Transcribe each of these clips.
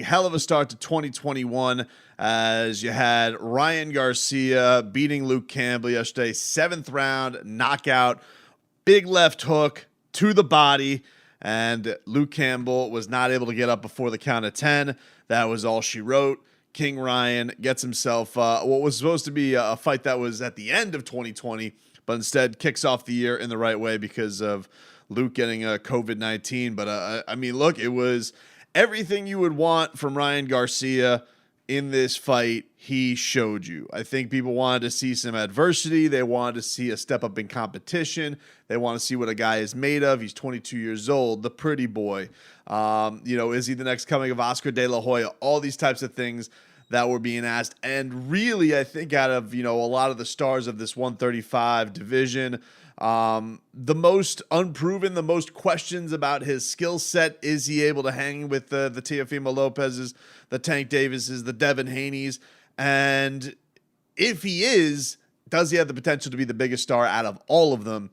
hell of a start to 2021 as you had Ryan Garcia beating Luke Campbell yesterday. 7th round knockout, big left hook to the body, and Luke Campbell was not able to get up before the count of 10. That was all she wrote. King Ryan gets himself what was supposed to be a fight that was at the end of 2020, but instead kicks off the year in the right way because of Luke getting COVID-19. But I mean, look, it was everything you would want from Ryan Garcia in this fight. He showed you. I think people wanted to see some adversity. They wanted to see a step up in competition. They want to see what a guy is made of. He's 22 years old, the pretty boy. Is he the next coming of Oscar De La Hoya? All these types of things that were being asked. And really, I think out of, a lot of the stars of this 135 division, the most unproven, the most questions about his skill set. Is he able to hang with the Teofimo Lopez's, the Tank Davises, the Devin Haneys? And if he is, does he have the potential to be the biggest star out of all of them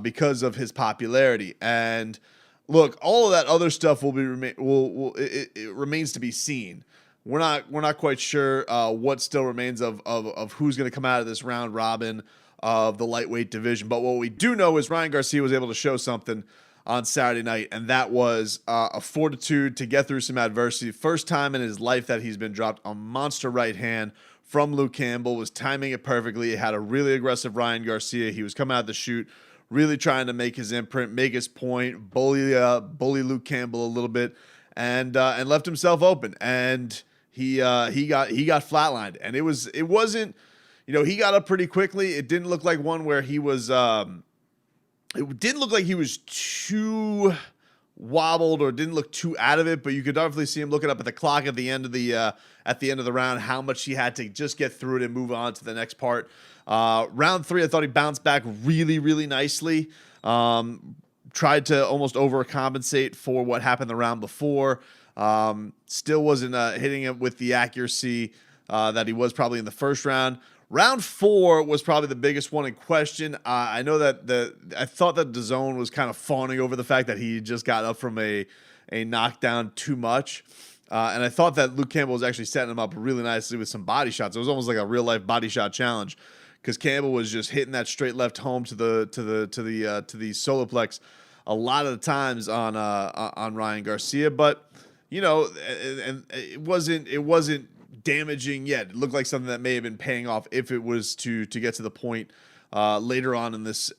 because of his popularity? And look, all of that other stuff it remains to be seen. We're not quite sure what still remains of who's going to come out of this round robin of the lightweight division. But what we do know is Ryan Garcia was able to show something on Saturday night, and that was a fortitude to get through some adversity. First time in his life that he's been dropped a monster right hand from Luke Campbell, was timing it perfectly. He had a really aggressive Ryan Garcia. He was coming out the chute, really trying to make his imprint, make his point, bully Luke Campbell a little bit, and left himself open. And he got flatlined, and it wasn't. He got up pretty quickly. It didn't look like one where he was. It didn't look like he was too wobbled or didn't look too out of it, but you could definitely see him looking up at the clock at the end of the round, how much he had to just get through it and move on to the next part. Round 3, I thought he bounced back really, really nicely. Tried to almost overcompensate for what happened the round before. Still wasn't hitting him with the accuracy that he was probably in the first round. Round 4 was probably the biggest one in question. I know that I thought that DAZN was kind of fawning over the fact that he just got up from a knockdown too much. And I thought that Luke Campbell was actually setting him up really nicely with some body shots. It was almost like a real life body shot challenge because Campbell was just hitting that straight left home to the soloplex a lot of the times on Ryan Garcia. But and it wasn't damaging yet. It looked like something that may have been paying off if it was to get to the point later on in this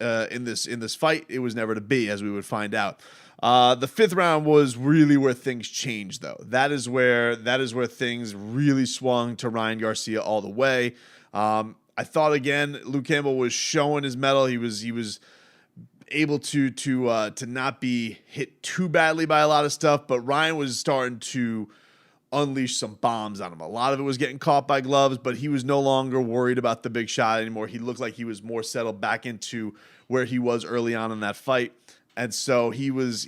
fight. It was never to be, as we would find out. The 5th round was really where things changed, though. That is where things really swung to Ryan Garcia all the way. I thought again, Luke Campbell was showing his mettle. He was able to not be hit too badly by a lot of stuff, but Ryan was starting to unleash some bombs on him. A lot of it was getting caught by gloves, but he was no longer worried about the big shot anymore. He looked like he was more settled back into where he was early on in that fight. And so he was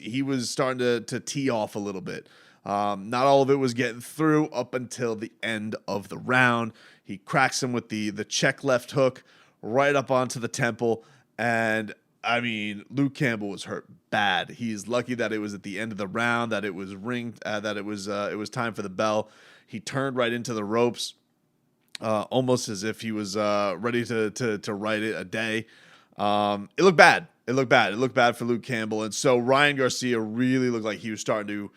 starting to tee off a little bit. Not all of it was getting through up until the end of the round. He cracks him with the check left hook right up onto the temple. And I mean, Luke Campbell was hurt bad. He's lucky that it was at the end of the round, that it was ringed, that it was time for the bell. He turned right into the ropes, almost as if he was ready to write it a day. It looked bad. It looked bad for Luke Campbell, and so Ryan Garcia really looked like he was starting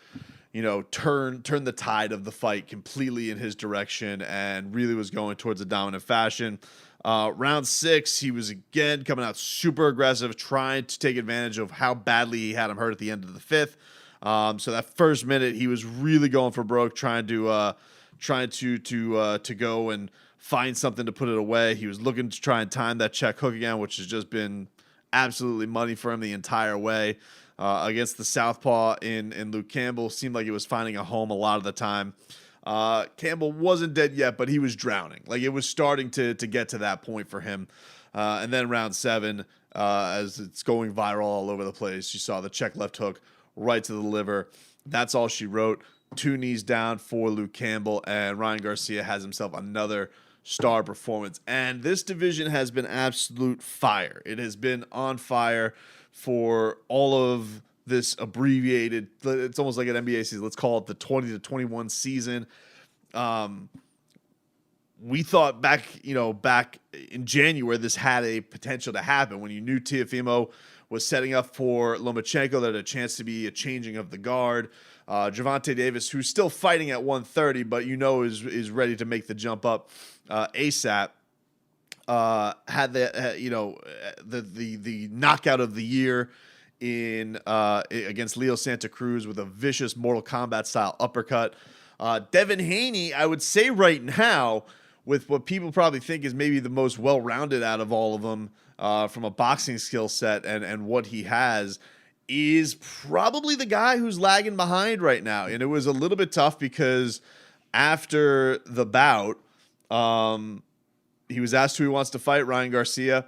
to, turn the tide of the fight completely in his direction, and really was going towards a dominant fashion. Round 6, he was again coming out super aggressive, trying to take advantage of how badly he had him hurt at the end of the 5th. So that first minute, he was really going for broke, trying to go and find something to put it away. He was looking to try and time that check hook again, which has just been absolutely money for him the entire way. Against the southpaw in Luke Campbell, seemed like he was finding a home a lot of the time. Campbell wasn't dead yet, but he was drowning. Like, it was starting to get to that point for him. And then round 7, as it's going viral all over the place, you saw the check left hook right to the liver. That's all she wrote. 2 knees down for Luke Campbell, and Ryan Garcia has himself another star performance. And this division has been absolute fire. It has been on fire for all of this abbreviated, it's almost like an NBA season. Let's call it the 20 to 21 season. We thought back in January, this had a potential to happen when you knew Teofimo was setting up for Lomachenko. That had a chance to be a changing of the guard. Gervonta Davis, who's still fighting at 130, but is ready to make the jump up ASAP. Had the knockout of the year in against Leo Santa Cruz with a vicious Mortal Kombat style uppercut. Devin Haney, I would say right now, with what people probably think is maybe the most well-rounded out of all of them from a boxing skill set and what he has, is probably the guy who's lagging behind right now. And it was a little bit tough because after the bout, he was asked who he wants to fight, Ryan Garcia.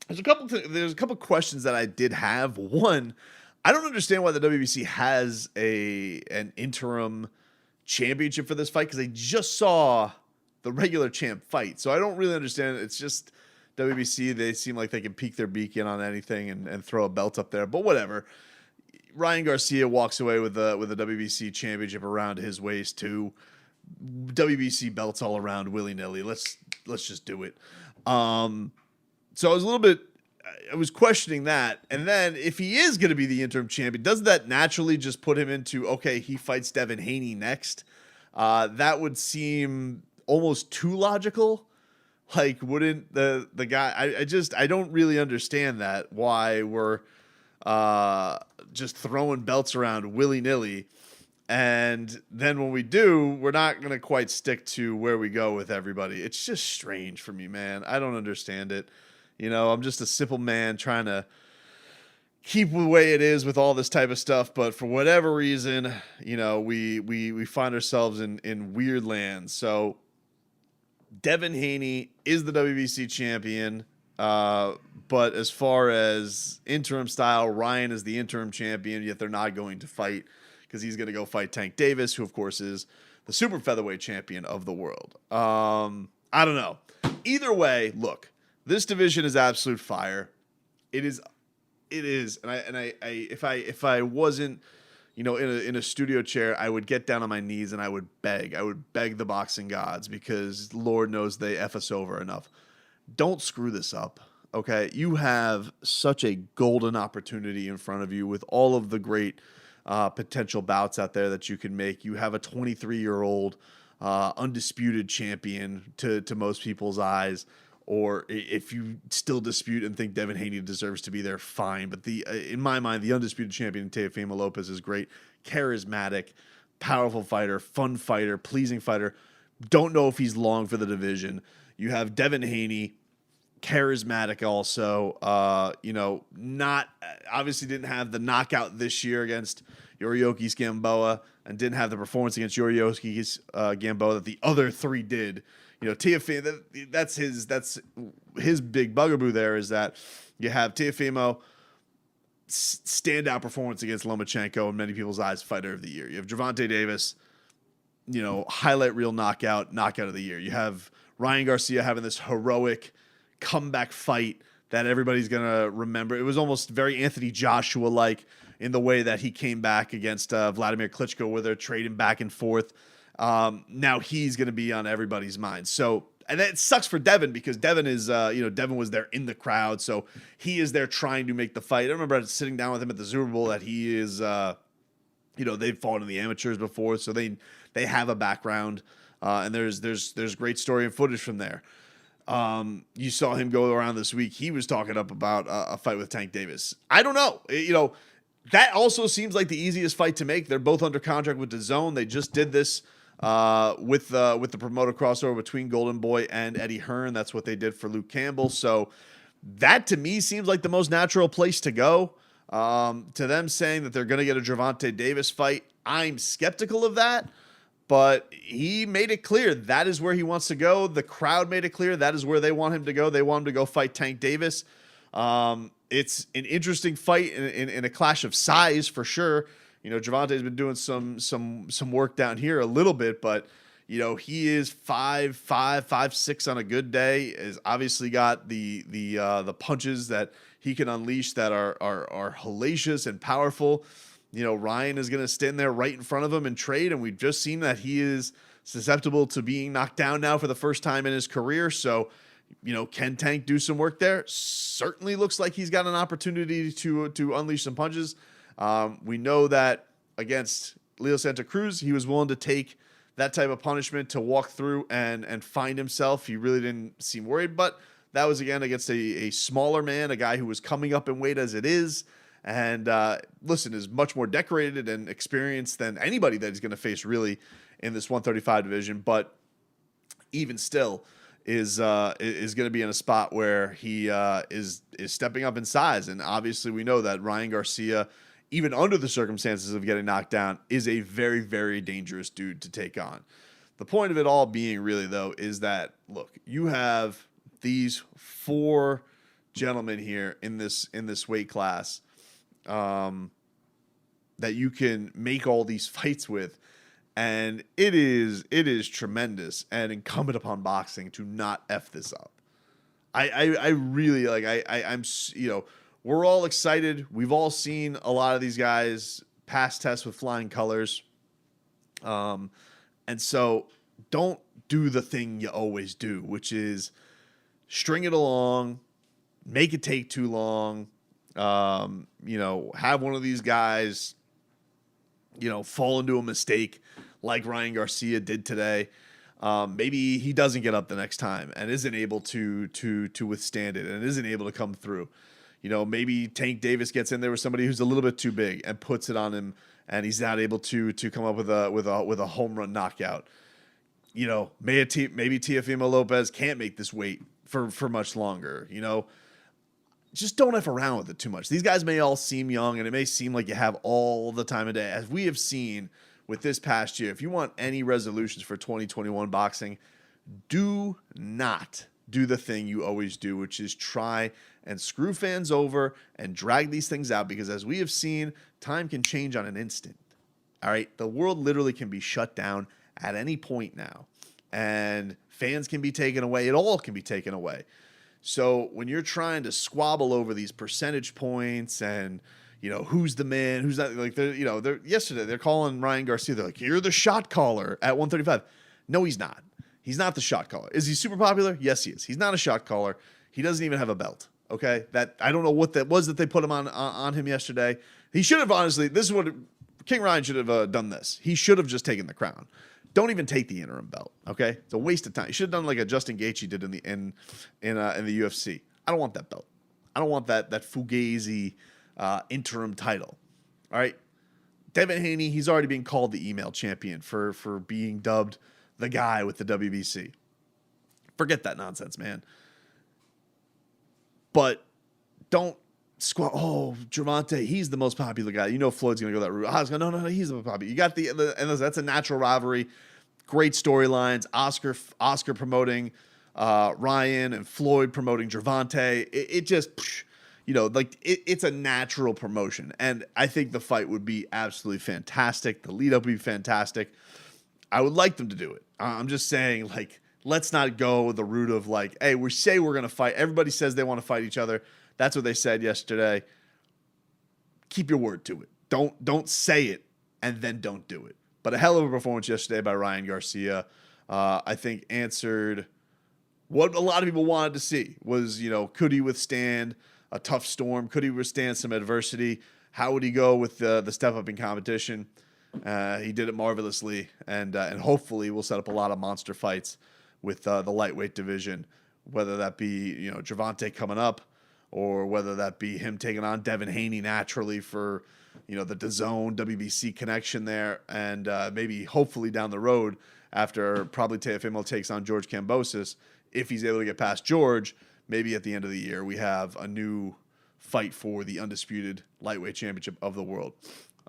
There's a couple questions that I did have. One, I don't understand why the WBC has an interim championship for this fight, because they just saw the regular champ fight. So I don't really understand. It's just WBC. They seem like they can peek their beacon on anything and throw a belt up there, but whatever. Ryan Garcia walks away with a WBC championship around his waist too. WBC belts all around willy-nilly. Let's just do it. So I was questioning that. And then if he is going to be the interim champion, doesn't that naturally just put him into, okay, he fights Devin Haney next? That would seem almost too logical. Like, wouldn't the guy, I don't really understand that, why we're just throwing belts around willy-nilly. And then when we do, we're not going to quite stick to where we go with everybody. It's just strange for me, man. I don't understand it. I'm just a simple man trying to keep the way it is with all this type of stuff. But for whatever reason, we find ourselves in weird lands. So Devin Haney is the WBC champion. But as far as interim style, Ryan is the interim champion, yet they're not going to fight because he's going to go fight Tank Davis, who, of course, is the super featherweight champion of the world. I don't know. Either way, look, this division is absolute fire. It is. And I if I wasn't, in a studio chair, I would get down on my knees and I would beg the boxing gods, because Lord knows they F us over enough. Don't screw this up. Okay. You have such a golden opportunity in front of you with all of the great potential bouts out there that you can make. You have a 23-year-old undisputed champion to most people's eyes. Or if you still dispute and think Devin Haney deserves to be there, fine. But in my mind, the undisputed champion, Teofimo Lopez, is great. Charismatic, powerful fighter, fun fighter, pleasing fighter. Don't know if he's long for the division. You have Devin Haney, charismatic also. Not obviously didn't have the knockout this year against Yuriorkis Gamboa, and didn't have the performance against Yuriorkis Gamboa that the other three did. Teofimo, that's his big bugaboo there, is that you have Teofimo standout performance against Lomachenko, in many people's eyes, fighter of the year. You have Gervonta Davis, highlight reel knockout of the year. You have Ryan Garcia having this heroic comeback fight that everybody's going to remember. It was almost very Anthony Joshua-like in the way that he came back against Vladimir Klitschko, where they're trading back and forth. Now he's going to be on everybody's mind. So, and that sucks for Devin, because Devin is, Devin was there in the crowd. So he is there trying to make the fight. I remember sitting down with him at the Super Bowl that he is, they've fought in the amateurs before. So they have a background, and there's great story and footage from there. You saw him go around this week. He was talking up about a fight with Tank Davis. I don't know. That also seems like the easiest fight to make. They're both under contract with DAZN. They just did this with the promoter crossover between Golden Boy and Eddie Hearn. That's what they did for Luke Campbell. So that, to me, seems like the most natural place to go. To them saying that they're going to get a Gervonta Davis fight, I'm skeptical of that. But he made it clear that is where he wants to go. The crowd made it clear that is where they want him to go. They want him to go fight Tank Davis. It's an interesting fight in a clash of size for sure. Gervonta's been doing some work down here a little bit, but he is 5'5", 5'6" on a good day. Is obviously got the punches that he can unleash that are hellacious and powerful. You know, Ryan is going to stand there right in front of him and trade, and we've just seen that he is susceptible to being knocked down now for the first time in his career. So, you know, can Tank do some work there? Certainly looks like he's got an opportunity to unleash some punches. We know that against Leo Santa Cruz, he was willing to take that type of punishment to walk through and find himself. He really didn't seem worried, but that was, again, against a smaller man, a guy who was coming up in weight as it is. And listen, is much more decorated and experienced than anybody that he's going to face really in this 135 division. But even still is going to be in a spot where he is stepping up in size. And obviously we know that Ryan Garcia, even under the circumstances of getting knocked down, is a very, very dangerous dude to take on. The point of it all being really, though, is that, look, you have these 4 gentlemen here in this weight class that you can make all these fights with, and it is tremendous and incumbent upon boxing to not F this up. I really I'm, you know, we're all excited. We've all seen a lot of these guys pass tests with flying colors. And so don't do the thing you always do, which is string it along, make it take too long. You know, have one of these guys, you know, fall into a mistake like Ryan Garcia did today. Maybe he doesn't get up the next time and isn't able to withstand it and isn't able to come through. You know, maybe Tank Davis gets in there with somebody who's a little bit too big and puts it on him, and he's not able to come up with a home run knockout. You know, maybe Teofimo Lopez can't make this weight for much longer. You know, just don't F around with it too much. These guys may all seem young, and it may seem like you have all the time of day, as we have seen with this past year. If you want any resolutions for 2021 boxing, do not do the thing you always do, which is try and screw fans over and drag these things out, because as we have seen, time can change on an instant. All right, the world literally can be shut down at any point now, and fans can be taken away. It all can be taken away. So when you're trying to squabble over these percentage points and, you know, who's the man, who's not, like, yesterday they're calling Ryan Garcia, they're like, you're the shot caller at 135. No, he's not. He's not the shot caller. Is he super popular? Yes, he is. He's not a shot caller. He doesn't even have a belt. Okay, that I don't know what that was that they put him on him yesterday. He should have, honestly, this is what King Ryan should have done. This, he should have just taken the crown. Don't even take the interim belt. Okay, it's a waste of time. He should have done like a Justin Gaethje did in the UFC. I don't want that belt. I don't want that fugazi interim title. All right, Devin Haney, he's already being called the email champion for being dubbed the guy with the WBC. Forget that nonsense, man. But don't squat. Oh, Gervonta, he's the most popular guy. You know Floyd's going to go that route. I was going, no, he's the most popular. You got and that's a natural rivalry. Great storylines. Oscar promoting Ryan and Floyd promoting Gervonta. It just, you know, like it's a natural promotion. And I think the fight would be absolutely fantastic. The lead up would be fantastic. I would like them to do it. I'm just saying, like, let's not go the route of like, hey, we say we're going to fight. Everybody says they want to fight each other. That's what they said yesterday. Keep your word to it. Don't say it and then don't do it. But a hell of a performance yesterday by Ryan Garcia. I think answered what a lot of people wanted to see was, you know, could he withstand a tough storm? Could he withstand some adversity? How would he go with the step up in competition? He did it marvelously, and hopefully we'll set up a lot of monster fights with the lightweight division, whether that be, you know, Gervonta coming up, or whether that be him taking on Devin Haney naturally for, you know, the DAZN WBC connection there, and maybe hopefully down the road after probably Teofimo takes on George Kambosos, if he's able to get past George, maybe at the end of the year we have a new fight for the undisputed lightweight championship of the world.